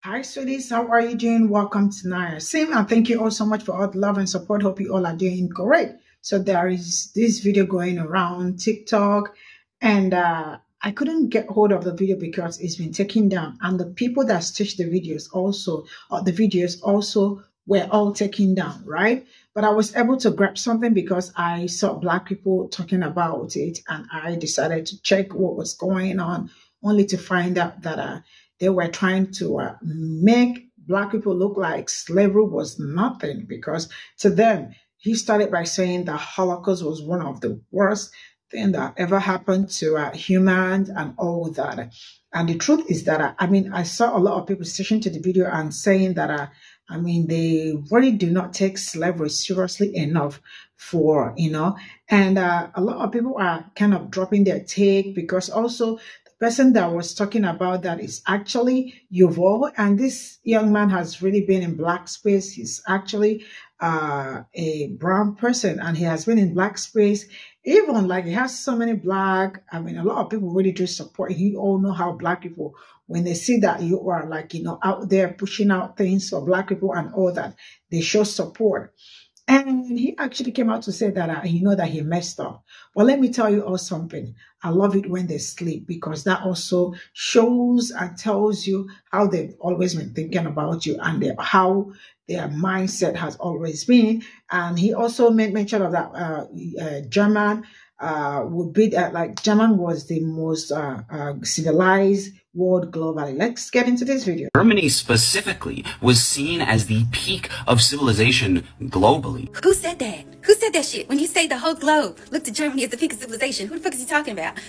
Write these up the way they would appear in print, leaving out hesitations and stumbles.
Hi, sweeties. How are you doing? Welcome to Naya Sim, and thank you all so much for all the love and support. Hope you all are doing great. So there is this video going around TikTok, and I couldn't get hold of the video because it's been taken down, and the people that stitched the videos also, or the videos also, were all taken down, right? But I was able to grab something because I saw Black people talking about it, and I decided to check what was going on, only to find out that they were trying to make Black people look like slavery was nothing, because to them, he started by saying the Holocaust was one of the worst thing that ever happened to humans and all that. And the truth is that, I saw a lot of people sticking to the video and saying that, they really do not take slavery seriously enough for, and a lot of people are kind of dropping their take, because also person that was talking about that is actually Yuval, and this young man has really been in Black space. He's actually a brown person, and he has been in Black space. Even like he has so many Black, a lot of people really do support. You all know how Black people, when they see that you are out there pushing out things for Black people and all that, they show support. And he actually came out to say that, that he messed up. But let me tell you all something. I love it when they sleep, because that also shows and tells you how they've always been thinking about you, and how their mindset has always been. And he also made mention of that German would be that, German was the most civilized world globally. Let's get into this video. Germany specifically was seen as the peak of civilization globally. Who said that? Who said that shit? When you say the whole globe looked at Germany as the peak of civilization, who the fuck is he talking about?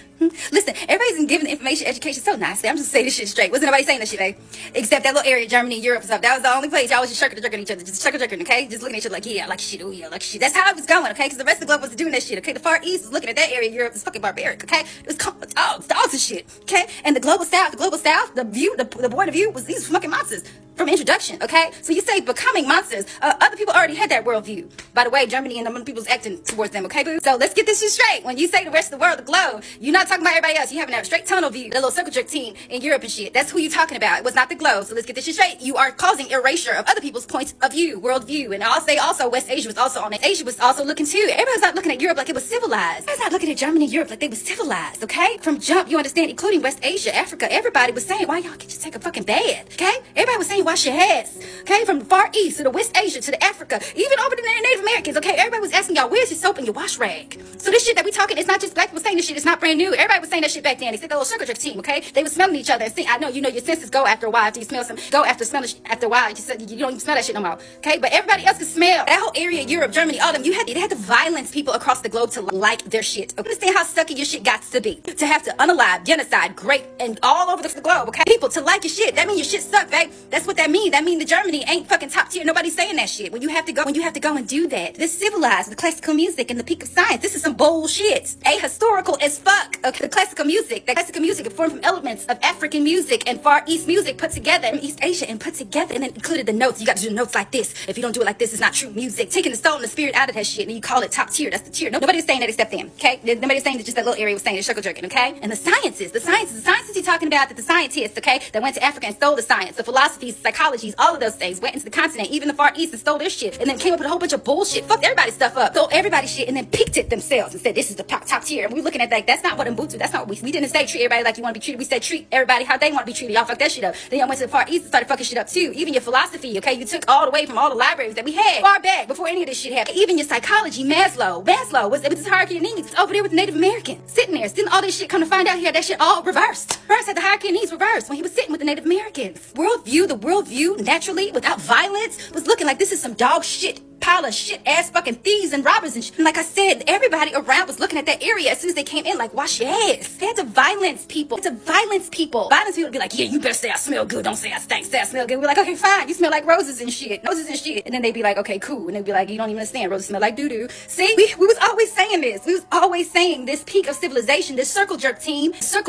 Listen, everybody's giving the information, education so nicely. I'm just saying this shit straight. Wasn't nobody saying that shit, eh? Except that little area, Germany, Europe and stuff. That was the only place y'all was just jerking each other. Just jerking, okay? Just looking at each other like, yeah, I like shit, oh yeah, I like shit. That's how it was going, okay? Because the rest of the globe wasn't doing that shit, okay? The Far East was looking at that area, Europe is fucking barbaric, okay? It was dogs and shit, okay? And the global south, the view, the point of view was these fucking monsters from introduction, okay? So you say becoming monsters. Other people already had that worldview. By the way, Germany and the people's acting towards them, okay, boo? So let's get this shit straight. When you say the rest of the world, the globe, you're not talking about everybody else. You having a straight tunnel view. The little circle jerk team in Europe and shit. That's who you're talking about. It was not the globe. So let's get this shit straight. You are causing erasure of other people's points of view, worldview. And I'll say also West Asia was also on it. Asia was also looking too. Everybody's not looking at Europe like it was civilized. Everybody's not looking at Germany and Europe like they was civilized, okay? From jump, you understand, including West Asia, Africa, everybody was saying, why y'all can't just take a fucking bath, okay? Everybody was saying, wash your ass. Okay, from the Far East to the West Asia to the Africa, even over to the Native Americans, okay? Everybody was asking y'all, where's your soap and your wash rag? So this shit that we talking, it's not just Black people saying this shit, it's not brand new. Everybody was saying that shit back then. They said the little sugar drip team, okay? They were smelling each other and see, I know, your senses go after a while after you smell some, after a while, you said you don't even smell that shit no more, okay? But everybody else could smell. That whole area, Europe, Germany, all them, they had to violence people across the globe to like their shit. Understand how sucky your shit got to be. To have to unalive, genocide, grape, and all over the globe, okay? People to like your shit. That means your shit suck, babe. That's what that means. That means the Germany ain't fucking top tier. Nobody's saying that shit. When you have to go and do that. This civilized, the classical music and the peak of science. This is some bullshit. Ahistorical as fuck. Okay, the classical music formed from elements of African music and Far East music put together in East Asia and put together, and then included the notes. You got to do the notes like this. If you don't do it like this, it's not true music. Taking the soul and the spirit out of that shit, and you call it top tier. That's the tier. Nobody's saying that except them. Okay, nobody's saying that. Just that little area was saying it's circle jerking. Okay, and the sciences you're talking about, that the scientists, okay, that went to Africa and stole the science, the philosophies, psychologies, all of those things went into the continent, even the Far East, and stole their shit, and then came up with a whole bunch of bullshit, fucked everybody's stuff up, stole everybody's shit, and then picked it themselves and said this is the top tier. And we're looking at that. That's not what Ubuntu. That's not what we didn't say treat everybody like you want to be treated. We said treat everybody how they want to be treated. Y'all fucked that shit up. Then y'all went to the Far East and started fucking shit up too. Even your philosophy, okay, you took all the way from all the libraries that we had far back before any of this shit happened. Even your psychology, Maslow was this hierarchy of needs. It's over there with the Native Americans sitting there, all this shit. Come to find out here, that shit all reversed. First had the hierarchy of needs reversed when he was sitting with the Native Americans. The worldview naturally without violence was looking like this is some dog shit pile of shit ass fucking thieves and robbers and shit. And like I said, everybody around was looking at that area as soon as they came in, like, wash your ass. They had to violence people. Violence people would be like, yeah, you better say I smell good. Don't say I stink. Say I smell good. We're like, okay, fine. You smell like roses and shit. And then they'd be like, okay, cool. And they'd be like, you don't even understand. Roses smell like doo-doo. See, we was always saying this. We was always saying this peak of civilization, this circle jerk team. So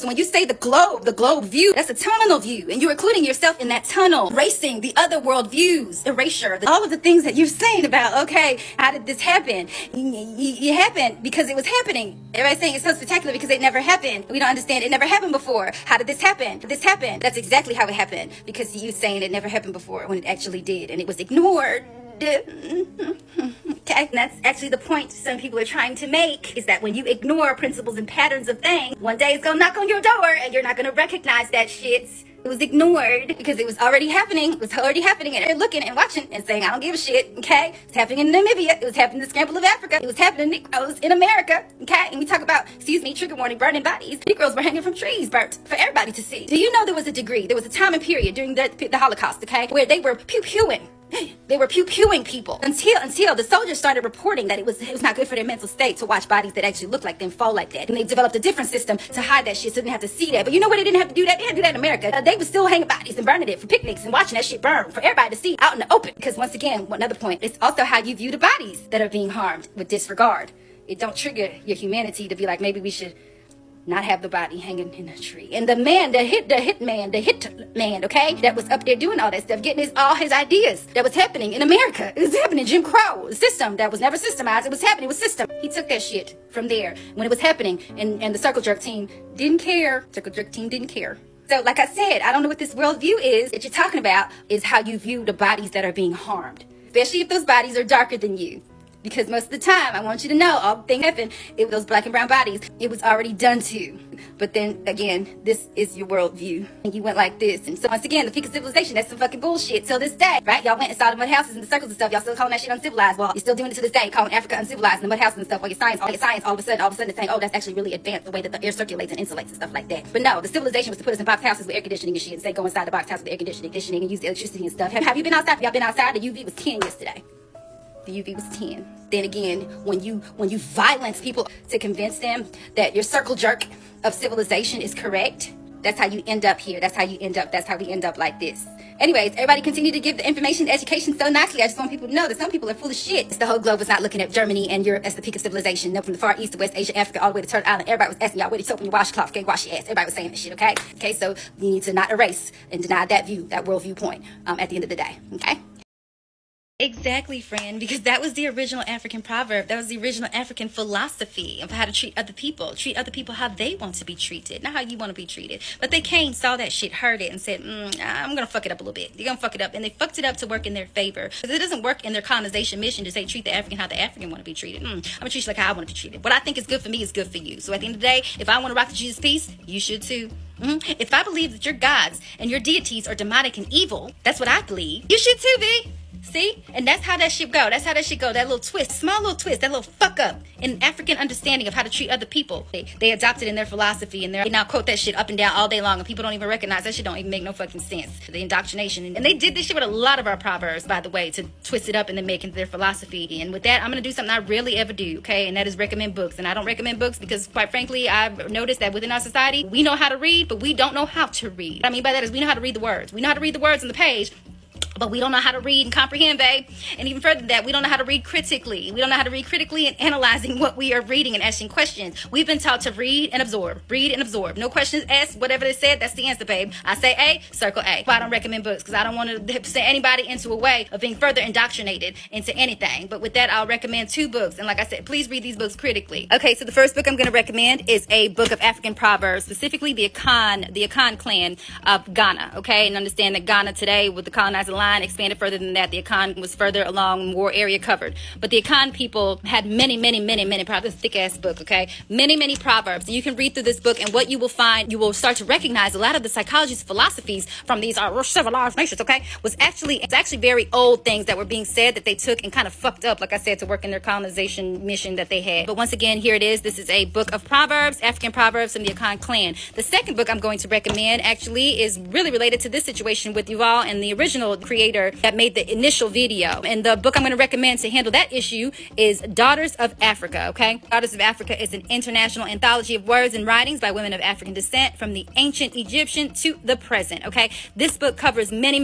when you say the globe view, that's a tunnel view. And you're including yourself in that tunnel, erasing the other world views, erasure, all of the things that you're saying about, okay, how did this happen? It happened because it was happening. Everybody's saying it's so spectacular because it never happened. We don't understand it never happened before. How did this happen? Did this happen? That's exactly how it happened, because you saying it never happened before when it actually did, and it was ignored. Okay, and that's actually the point some people are trying to make, is that when you ignore principles and patterns of things, one day it's gonna knock on your door and you're not gonna recognize that shit. It was ignored because it was already happening. It was already happening, and they're looking and watching and saying, I don't give a shit, okay? It's happening in Namibia. It was happening in the scramble of Africa. It was happening in Negroes in America, okay? And we talk about, excuse me, trigger warning, burning bodies. Negroes were hanging from trees, burnt for everybody to see. Do you know there was a degree, there was a time and period during the Holocaust, okay, where they were pew-pewing. They were pew-pewing people until the soldiers started reporting that it was not good for their mental state to watch bodies that actually looked like them fall like that. And they developed a different system to hide that shit so they didn't have to see that. But you know what? They didn't have to do that. They had to do that in America. They were still hanging bodies and burning it for picnics and watching that shit burn for everybody to see out in the open. Because once again, another point, it's also how you view the bodies that are being harmed with disregard. It don't trigger your humanity to be like, maybe we should not have the body hanging in a tree. And the man, the hit man, okay, that was up there doing all that stuff, getting all his ideas that was happening in America. It was happening, Jim Crow, system that was never systemized. It was happening, it was system. He took that shit from there when it was happening, and the circle jerk team didn't care. Circle jerk team didn't care. So like I said, I don't know what this worldview is that you're talking about, is how you view the bodies that are being harmed, especially if those bodies are darker than you. Because most of the time, I want you to know, all the thing happened, it those black and brown bodies, it was already done to. But then, again, this is your worldview. And you went like this. And so, once again, the peak of civilization, that's some fucking bullshit till this day, right? Y'all went and saw the mud houses and the circles and stuff. Y'all still calling that shit uncivilized. Well, you're still doing it to this day, calling Africa uncivilized and the mud houses and stuff. While your science, all of a sudden, it's saying, oh, that's actually really advanced, the way that the air circulates and insulates and stuff like that. But no, the civilization was to put us in box houses with air conditioning and shit, and say, go inside the box house with air conditioning and use the electricity and stuff. Have you been outside? Y'all been outside? The UV was 10 yesterday. The UV was 10. Then again, when you violence people to convince them that your circle jerk of civilization is correct, that's how you end up here. That's how we end up like this. Anyways, everybody continue to give the information, the education so nicely. I just want people to know that some people are full of shit. It's the whole globe was not looking at Germany and Europe as the peak of civilization. No, from the Far East to West Asia, Africa, all the way to Turtle Island. Everybody was asking y'all, where the soap and your washcloth? Okay, wash your ass. Everybody was saying this shit, okay? Okay, so you need to not erase and deny that view, that worldview point at the end of the day, okay? Exactly, friend, because that was the original African proverb. That was the original African philosophy of how to treat other people. Treat other people how they want to be treated, not how you want to be treated. But they came, saw that shit, heard it, and said, I'm going to fuck it up a little bit. They're going to fuck it up. And they fucked it up to work in their favor. Because it doesn't work in their colonization mission to say, treat the African how the African want to be treated. I'm going to treat you like how I want to be treated. What I think is good for me is good for you. So at the end of the day, if I want to rock the Jesus peace, you should too. If I believe that your gods and your deities are demonic and evil, that's what I believe, you should too, B. See? And that's how that shit go. That's how that shit go. That little twist, small little twist, that little fuck up in African understanding of how to treat other people. They adopted in their philosophy, and they now quote that shit up and down all day long, and people don't even recognize that shit. Don't even make no fucking sense. The indoctrination. And they did this shit with a lot of our proverbs, by the way, to twist it up and then make it into their philosophy. And with that, I'm going to do something I rarely ever do, okay? And that is recommend books. And I don't recommend books because, quite frankly, I've noticed that within our society, we know how to read, but we don't know how to read. What I mean by that is we know how to read the words. We know how to read the words on the page, but we don't know how to read and comprehend, babe. And even further than that, we don't know how to read critically. We don't know how to read critically and analyzing what we are reading and asking questions. We've been taught to read and absorb. Read and absorb. No questions asked. Whatever they said, that's the answer, babe. I say A, circle A. But I don't recommend books because I don't want to send anybody into a way of being further indoctrinated into anything. But with that, I'll recommend 2 books. And like I said, please read these books critically. Okay, so the first book I'm going to recommend is a book of African proverbs, specifically the Akan clan of Ghana. Okay, and understand that Ghana today, with the colonizer line, expanded further than that. The Akan was further along, more area covered. But the Akan people had many proverbs. Thick ass book, okay? Many proverbs. And you can read through this book, and what you will find, you will start to recognize a lot of the psychologies, philosophies from these civilized nations, okay? It's actually very old things that were being said that they took and kind of fucked up, like I said, to work in their colonization mission that they had. But once again, here it is. This is a book of proverbs, African proverbs from the Akan clan. The second book I'm going to recommend actually is really related to this situation with Yuval and the original creator that made the initial video. And the book I'm going to recommend to handle that issue is Daughters of Africa, okay? Daughters of Africa is an international anthology of words and writings by women of African descent from the ancient Egyptian to the present, okay? This book covers many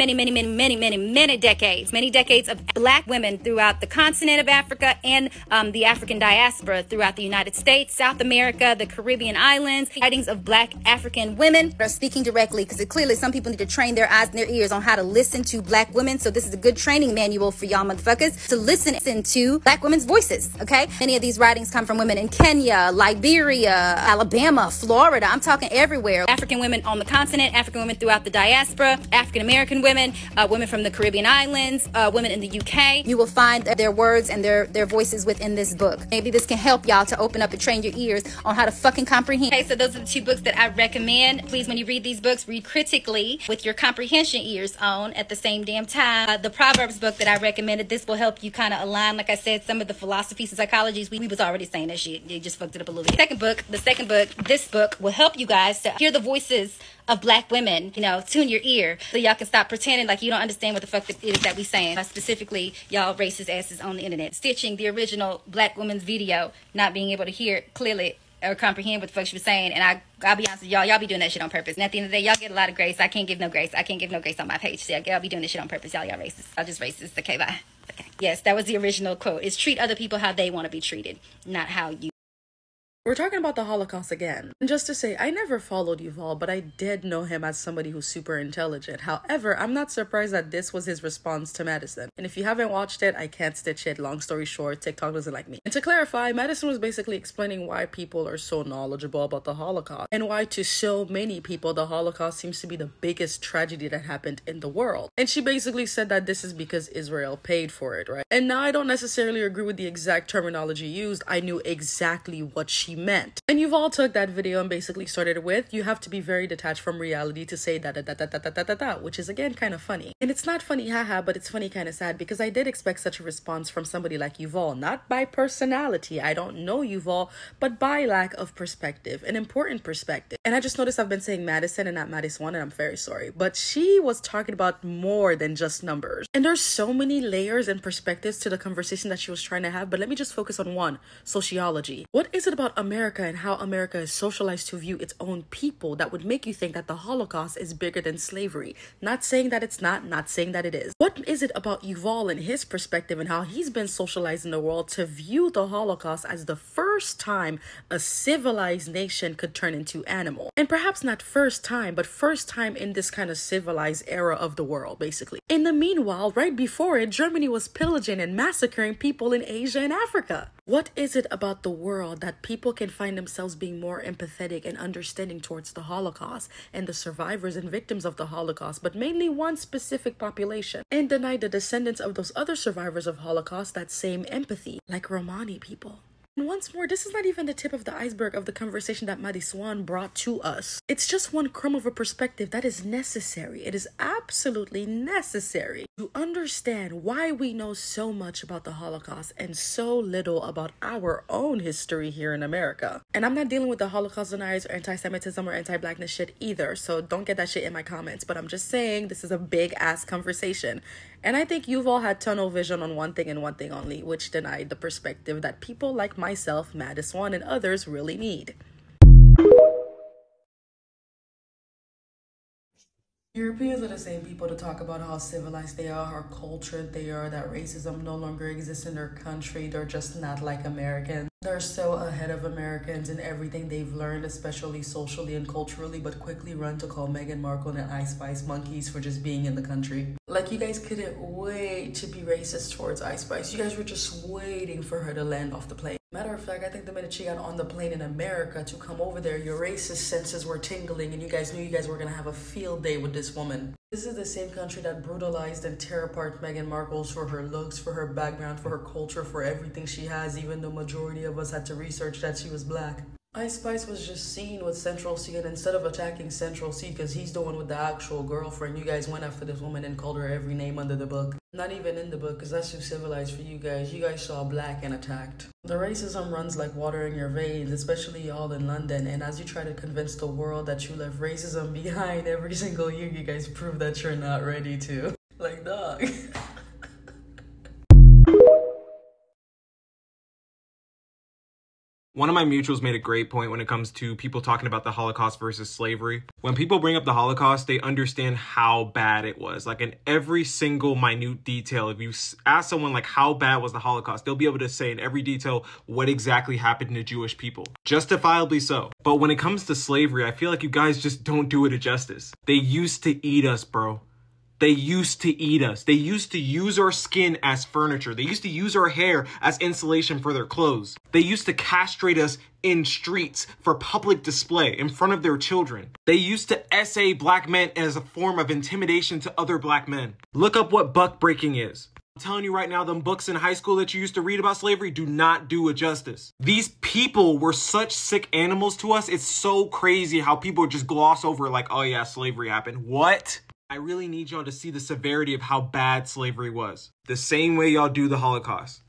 decades of black women throughout the continent of Africa and the African diaspora throughout the United States, South America, the Caribbean islands. Writings of black African women are speaking directly, because clearly some people need to train their eyes and their ears on how to listen to black black women. So this is a good training manual for y'all motherfuckers to listen to black women's voices, okay? Many of these writings come from women in Kenya, Liberia, Alabama, Florida. I'm talking everywhere. African women on the continent, African women throughout the diaspora, African American women, women from the Caribbean islands, women in the UK. You will find their words and their voices within this book. Maybe this can help y'all to open up and train your ears on how to fucking comprehend. Okay, so those are the 2 books that I recommend. Please, when you read these books, read critically with your comprehension ears on at the same damn time. The Proverbs book that I recommended, this will help you kind of align, like I said, some of the philosophies and psychologies. We was already saying that shit. You just fucked it up a little bit. This book will help you guys to hear the voices of black women, you know, tune your ear so y'all can stop pretending like you don't understand what the fuck it is that we saying. Specifically, y'all racist asses on the internet. Stitching the original black woman's video, not being able to hear it clearly or comprehend what the fuck she was saying. And I'll be honest with y'all be doing that shit on purpose. And at the end of the day, y'all get a lot of grace. I can't give no grace. I can't give no grace on my page. So y'all be doing this shit on purpose. Y'all racist. Y'all just racist. Okay, bye. Okay. Yes, that was the original quote. Is treat other people how they want to be treated, not how you. We're talking about the Holocaust again. And just to say, I never followed Yuval, but I did know him as somebody who's super intelligent. However, I'm not surprised that this was his response to Madison. And if you haven't watched it, I can't stitch it. Long story short, TikTok doesn't like me. And to clarify, Madison was basically explaining why people are so knowledgeable about the Holocaust and why to so many people the Holocaust seems to be the biggest tragedy that happened in the world. And she basically said that this is because Israel paid for it, right? And now I don't necessarily agree with the exact terminology used. I knew exactly what she meant. And you've all took that video and basically started with, you have to be very detached from reality to say da, which is again kind of funny. And it's not funny, haha, but it's funny kind of sad because I did expect such a response from somebody like Yuval, not by personality. I don't know Yuval, but by lack of perspective, an important perspective. And I just noticed I've been saying Madison and not Madison, and I'm very sorry. But she was talking about more than just numbers. And there's so many layers and perspectives to the conversation that she was trying to have, but let me just focus on one, sociology. What is it about America and how America is socialized to view its own people that would make you think that the Holocaust is bigger than slavery? Not saying that it's not saying that it is. What is it about Yuval and his perspective and how he's been socialized in the world to view the Holocaust as the first time a civilized nation could turn into animal? And perhaps not first time, but first time in this kind of civilized era of the world, basically. In the meanwhile, right before it, Germany was pillaging and massacring people in Asia and Africa. What is it about the world that people can find themselves being more empathetic and understanding towards the Holocaust and the survivors and victims of the Holocaust, but mainly one specific population, and deny the descendants of those other survivors of Holocaust that same empathy, like Romani people? And once more, this is not even the tip of the iceberg of the conversation that Madison brought to us. It's just one crumb of a perspective that is necessary. It is absolutely necessary to understand why we know so much about the Holocaust and so little about our own history here in America. And I'm not dealing with the Holocaust deniers or anti-Semitism or anti-blackness shit either, so don't get that shit in my comments. But I'm just saying this is a big ass conversation. And I think you've all had tunnel vision on one thing and one thing only, which denied the perspective that people like myself, Madison, and others really need. Europeans are the same people to talk about how civilized they are, how cultured they are, that racism no longer exists in their country. They're just not like Americans. They're so ahead of Americans in everything they've learned, especially socially and culturally, but quickly run to call Meghan Markle and Ice Spice monkeys for just being in the country. Like, you guys couldn't wait to be racist towards Ice Spice. You guys were just waiting for her to land off the plane. Matter of fact, I think the minute she got on the plane in America to come over there, your racist senses were tingling and you guys knew you guys were gonna have a field day with this woman. This is the same country that brutalized and tear apart Meghan Markle for her looks, for her background, for her culture, for everything she has, even though majority of us had to research that she was black. Ice Spice was just seen with Central C, and instead of attacking Central C because he's the one with the actual girlfriend, you guys went after this woman and called her every name under the book. Not even in the book, because that's too civilized for you guys. You guys saw black and attacked. The racism runs like water in your veins, especially y'all in London, and as you try to convince the world that you left racism behind every single year, you guys prove that you're not ready to. Like, dog. One of my mutuals made a great point when it comes to people talking about the Holocaust versus slavery. When people bring up the Holocaust, they understand how bad it was. Like, in every single minute detail, if you ask someone like how bad was the Holocaust, they'll be able to say in every detail what exactly happened to Jewish people. Justifiably so. But when it comes to slavery, I feel like you guys just don't do it a justice. They used to eat us, bro. They used to eat us. They used to use our skin as furniture. They used to use our hair as insulation for their clothes. They used to castrate us in streets for public display in front of their children. They used to essay black men as a form of intimidation to other black men. Look up what buck breaking is. I'm telling you right now, them books in high school that you used to read about slavery do not do it justice. These people were such sick animals to us. It's so crazy how people just gloss over like, oh yeah, slavery happened. What? I really need y'all to see the severity of how bad slavery was. The same way y'all do the Holocaust.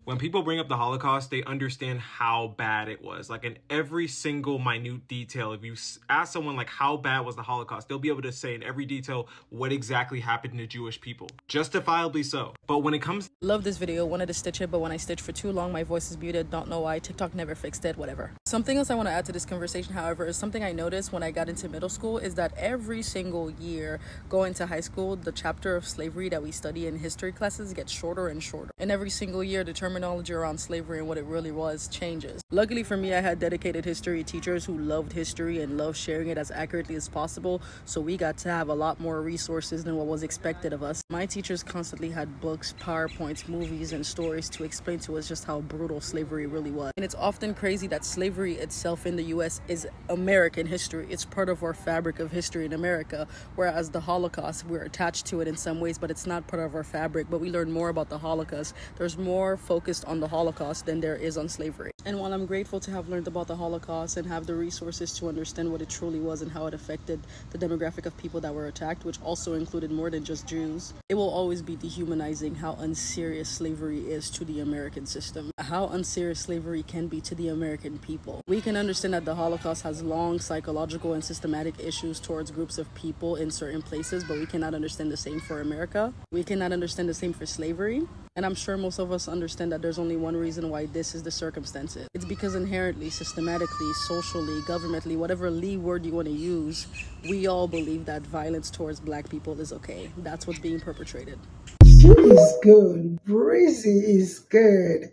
When people bring up the Holocaust, they understand how bad it was. Like in every single minute detail, if you ask someone like how bad was the Holocaust, they'll be able to say in every detail what exactly happened to Jewish people. Justifiably so. But when it comes... Love this video, wanted to stitch it, but when I stitched for too long, my voice is muted. Don't know why. TikTok never fixed it, whatever. Something else I want to add to this conversation, however, is something I noticed when I got into middle school is that every single year going to high school, the chapter of slavery that we study in history classes gets shorter and shorter. And every single year, the terminology around slavery and what it really was changes. Luckily for me, I had dedicated history teachers who loved history and loved sharing it as accurately as possible, so we got to have a lot more resources than what was expected of us. My teachers constantly had books, PowerPoints, movies, and stories to explain to us just how brutal slavery really was. And it's often crazy that slavery itself in the US is American history. It's part of our fabric of history in America, whereas the Holocaust, we're attached to it in some ways, but it's not part of our fabric. But we learn more about the Holocaust. There's more focused on the Holocaust than there is on slavery. And while I'm grateful to have learned about the Holocaust and have the resources to understand what it truly was and how it affected the demographic of people that were attacked, which also included more than just Jews, it will always be dehumanizing how unserious slavery is to the American system, how unserious slavery can be to the American people. We can understand that the Holocaust has long psychological and systematic issues towards groups of people in certain places, but we cannot understand the same for America. We cannot understand the same for slavery. And I'm sure most of us understand that there's only one reason why this is the circumstances. It's because inherently, systematically, socially, governmentally, whatever Lee word you want to use, we all believe that violence towards black people is okay. That's what's being perpetrated. She is good. Breezy is good.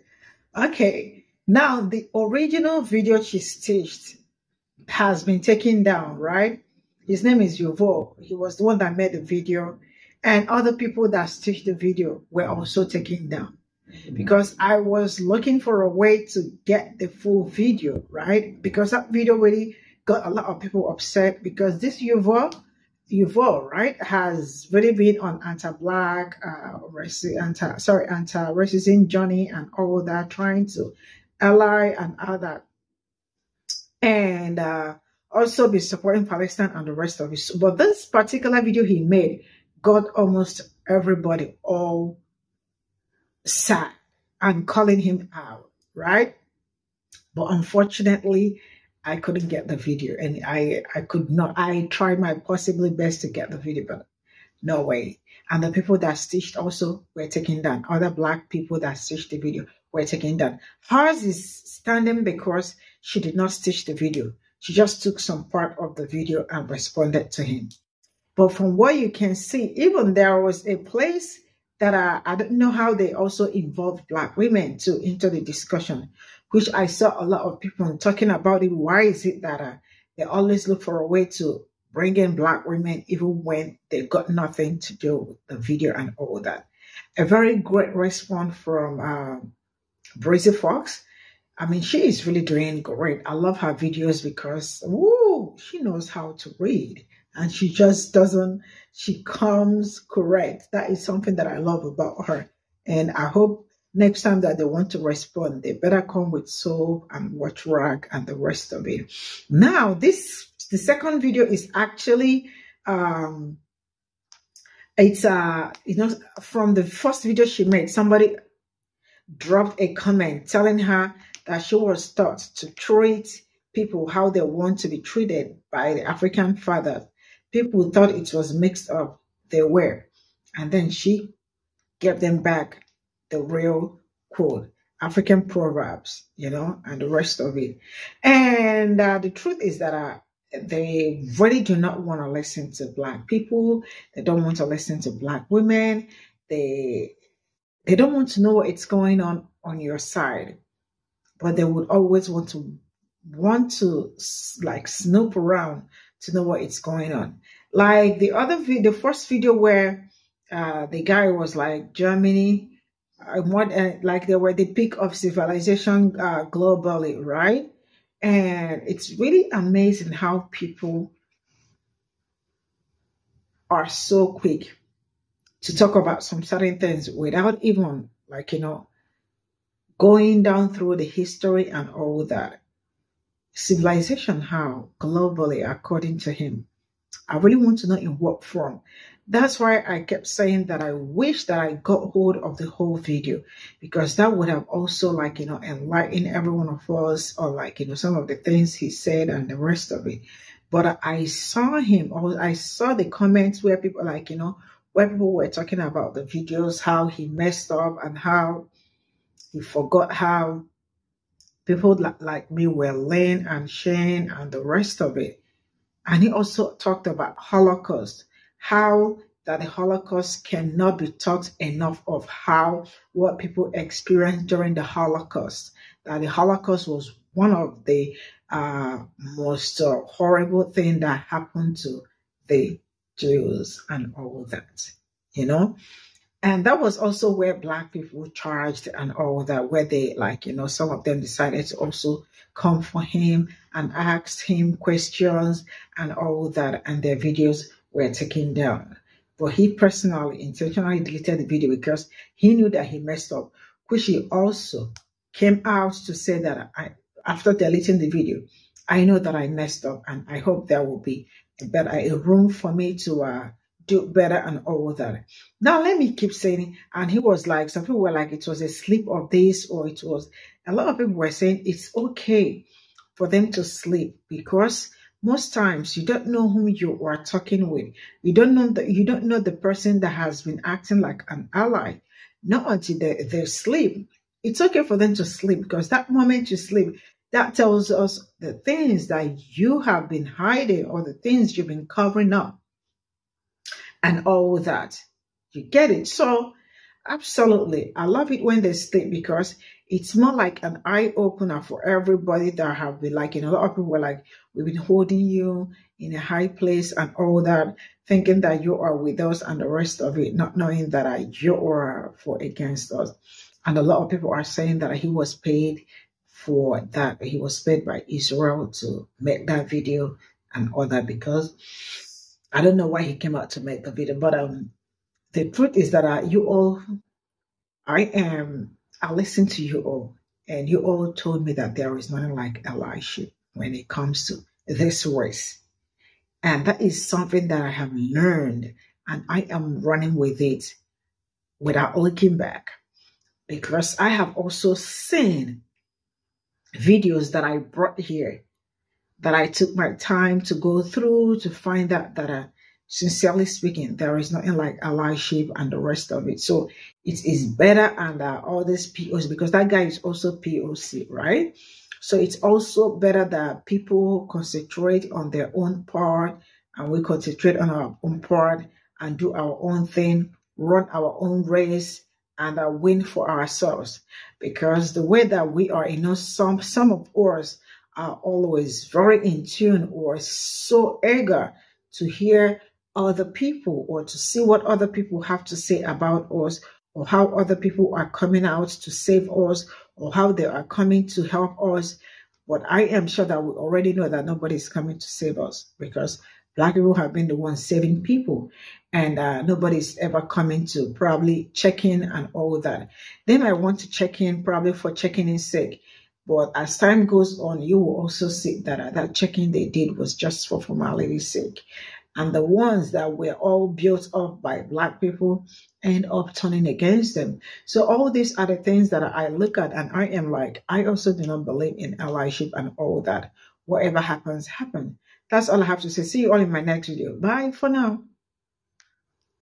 Okay. Now, the original video she stitched has been taken down, right? His name is Yuval. He was the one that made the video. And other people that stitched the video were also taken down. Because I was looking for a way to get the full video, right? Because that video really got a lot of people upset because this Yuval, right, has really been on anti-black, anti-racism journey and all that, trying to ally and all that. And also be supporting Palestine and the rest of it. But this particular video he made got almost everybody all sad and calling him out, right? But unfortunately, I couldn't get the video, and I could not. I tried my possibly best to get the video, but no way. And the people that stitched also were taken down. Other black people that stitched the video were taken down. Hers is standing because she did not stitch the video. She just took some part of the video and responded to him. But from what you can see, even there was a place that I don't know how they also involved black women too into the discussion, which I saw a lot of people talking about it. Why is it that they always look for a way to bring in black women even when they got nothing to do with the video and all that? A very great response from Breezy Fox. I mean, she is really doing great. I love her videos because, woo, she knows how to read. And she just doesn't, she comes correct. That is something that I love about her. And I hope next time that they want to respond, they better come with soap and watch rag and the rest of it. Now, the second video is actually, it's, from the first video she made, somebody dropped a comment telling her that she was taught to treat people how they want to be treated by the African fathers. People thought it was mixed up. They were. And then she gave them back the real quote, African proverbs, and the rest of it. And the truth is that they really do not want to listen to black people. They don't want to listen to black women. They don't want to know what's going on your side. But they would always want to want to like snoop around to know what is going on. Like the other video, the first video where the guy was like Germany, like they were the peak of civilization globally, right? And it's really amazing how people are so quick to talk about some certain things without even like, going down through the history and all that. Civilization, how globally, according to him. I really want to know in what form. That's why I kept saying that I wish that I got hold of the whole video, because that would have also like, enlightened every one of us, or like, some of the things he said and the rest of it. But I saw him, or I saw the comments where people like, where people were talking about the videos, how he messed up and how he forgot how people like me were Lynn and Shane and the rest of it. And he also talked about Holocaust, how that the Holocaust cannot be taught enough of how what people experienced during the Holocaust. That the Holocaust was one of the most horrible thing that happened to the Jews and all that, And that was also where Black people charged and all that, where they like, some of them decided to also come for him and asked him questions and all that, and their videos were taken down. But he personally intentionally deleted the video because he knew that he messed up, which he also came out to say that after deleting the video, I know that I messed up and I hope there will be a room for me to do better and all that. Now let me keep saying it. And he was like, some people were like, it was a slip of this, or it was, a lot of people were saying it's okay for them to sleep, because most times you don't know whom you are talking with. You don't know the person that has been acting like an ally. Not until they sleep. It's okay for them to sleep, because that moment you sleep, that tells us the things that you have been hiding or the things you've been covering up and all that. You get it? So absolutely, I love it when they sleep, because it's more like an eye-opener for everybody that have been like, a lot of people were like, we've been holding you in a high place and all that, thinking that you are with us and the rest of it, not knowing that you are for against us. And a lot of people are saying that he was paid for that. He was paid by Israel to make that video and all that, because I don't know why he came out to make the video, but the truth is that I listened to you all, and you all told me that there is nothing like allyship when it comes to this race. And that is something that I have learned, and I am running with it without looking back, because I have also seen videos that I brought here that I took my time to go through to find out that sincerely speaking, there is nothing like allyship and the rest of it. So it is better, and all this POC, because that guy is also POC, right? So it's also better that people concentrate on their own part, and we concentrate on our own part and do our own thing, run our own race, and win for ourselves. Because the way that we are, some of us are always very in tune or so eager to hear other people or to see what other people have to say about us, or how other people are coming out to save us, or how they are coming to help us. But I am sure that we already know that nobody is coming to save us, because Black people have been the ones saving people, and nobody's ever coming to probably check in and all that. They might want to check in probably for checking in sake. But as time goes on, you will also see that that checking they did was just for formality's sake. And the ones that were all built up by Black people end up turning against them. So all these are the things that I look at, and I am like, I also do not believe in allyship and all that. Whatever happens, happen. That's all I have to say. See you all in my next video. Bye for now.